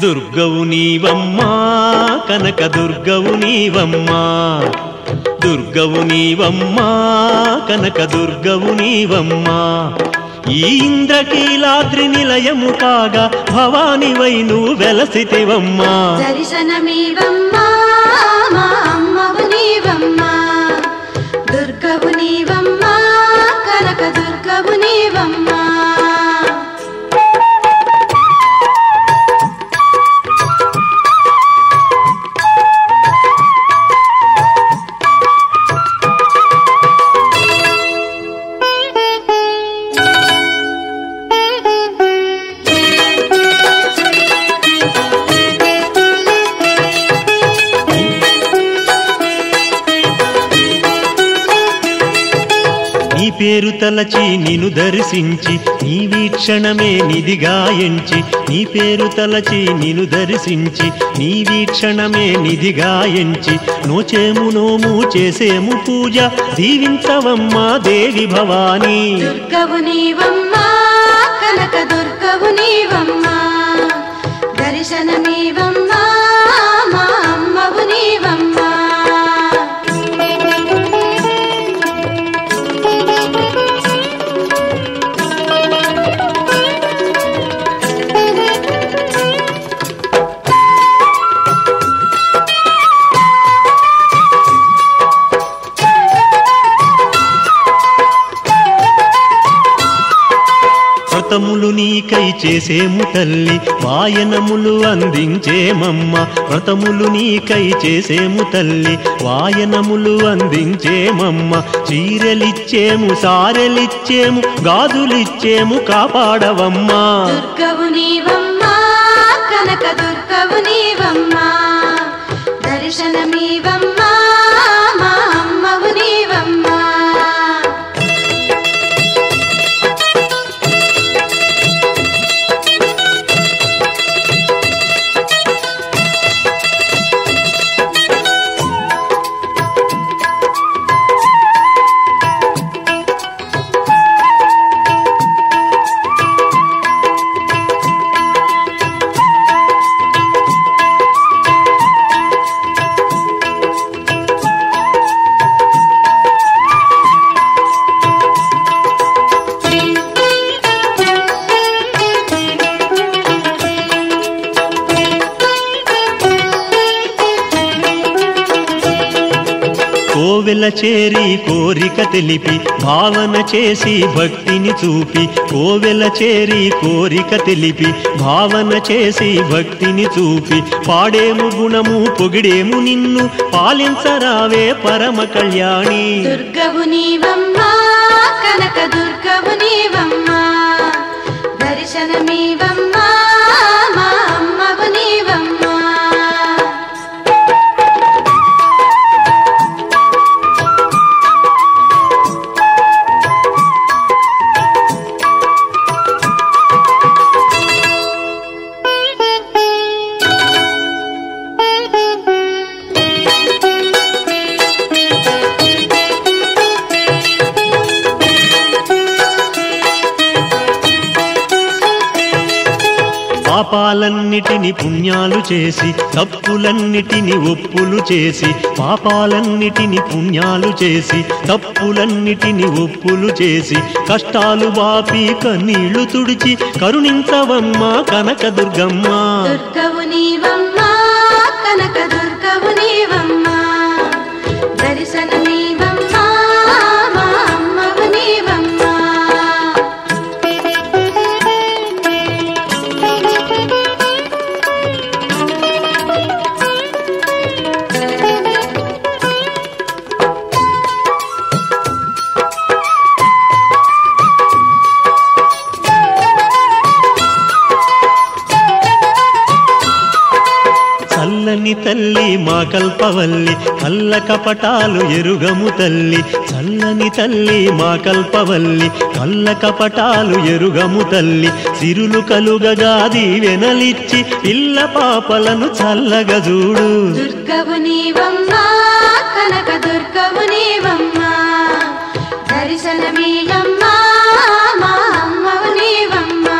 దుర్గవు నీవమ్మా కనక దుర్గవు నీవమ్మా దుర్గవు నీవమ్మా కనక దుర్గవు నీవమ్మా ఈ ఇంద్రకీలాద్రి నిలయము కాగా భవానివై నువ్వు వెలసితివమ్మా దర్శనమీవమ్మా మా అమ్మవు నీవమ్మా దుర్గవు నీవమ్మా కనక దుర్గవు నీవమ్మా నీ పేరు తలచి నిన్ను దర్శించి నీ వీక్షణమే నిధిగా ఎంచి నీ పేరు తలచి నిన్ను దర్శించి నీ వీక్షణమే నిధిగా ఎంచి నోచేము నోము చేసేము పూజ దీవించవమ్మా దేవి భవానీ దుర్గవు నీవమ్మా కనక దుర్గవు నీవమ్మా దర్శనమీవమ్మా మా అమ్మవు నీవమ్మా వ్రతములు నీకై చేసేము తల్లి వాయనములు అందించేమమ్మ వ్రతములు నీకై చేసేము తల్లి వాయనములు అందించేమమ్మ చీరలిచ్చేము సారెలిచ్చేము గాజులిచ్చేము కాపాడవమ్మా దుర్గవు నీవమ్మా కనక దుర్గవు నీవమ్మా దర్శనమీవమ్మా మా అమ్మవు నీవమ్మా కోవెల చేరి కోరిక తెలిపి భావన చేసి భక్తిని చూపి కోవెల చేరి కోరిక తెలిపి భావన చేసి భక్తిని చూపి పాడేము గుణము పొగిడేము నిన్ను పాలించరావే పరమ కళ్యాణి దుర్గవు నీవమ్మా కనక దుర్గవు నీవమ్మా దర్శనమీవమ్మా మా అమ్మవు నీవమ్మా పాపాలన్నిటిని పుణ్యాలు చేసి తప్పులన్నిటిని ఒప్పులు చేసి పాపాలన్నిటిని పుణ్యాలు చేసి తప్పులన్నిటిని ఒప్పులు చేసి కష్టాలు బాపి కన్నీళ్లు తుడిచి కరుణించవమ్మా కనకదుర్గమ్మ దుర్గవు నీవమ్మా కనక దుర్గవు నీవమ్మా దర్శనమీవమ్మా మా అమ్మవు నీవమ్మా చల్లని తల్లి మా కల్పవల్లి కల్ల కపటాలు ఎరుగము తల్లి చల్లని తల్లి మా కల్పవల్లి కల్ల కపటాలు ఎరుగము తల్లి సిరులు కలుగగా దీవెనలిచ్చి పిల్ల పాపలను చల్లగా చూడు దుర్గవు నీవమ్మా కనక దుర్గవు నీవమ్మా దర్శనమీయమ్మా మా అమ్మవు నీవమ్మా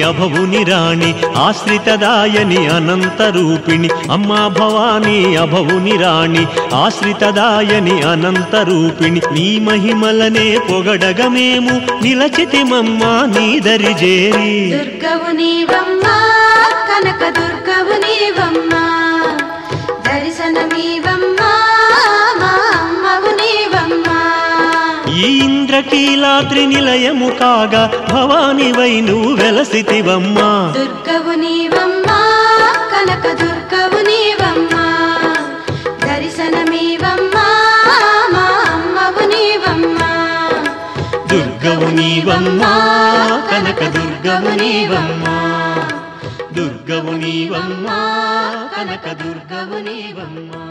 అభవుని రాణి ఆశ్రితదాయని అనంత రూపిణి అమ్మా భవానీ అభవుని రాణి ఆశ్రితదాయని అనంత రూపిణి నీ మహిమలనే పొగడగ మేము నిలచితిమమ్మా నీ దరి చేరి దుర్గవు నీవమ్మా కనక దుర్గవు నీవమ్మా దర్శనమీవమ్మా మా అమ్మవు నీవమ్మా ఈ ఇంద్రకీలాద్రి నిలయము కాగా భవానివై నువ్వు వెలసితివమ్మా దుర్గవు నీవమ్మా కనక దుర్గవు నీవమ్మా దర్శనమీవమ్మా మా అమ్మవు నీవమ్మా దుర్గవు నీవమ్మా కనక దుర్గవు నీవమ్మా దుర్గవు నీవమ్మా కనక దుర్గవు నీవమ్మా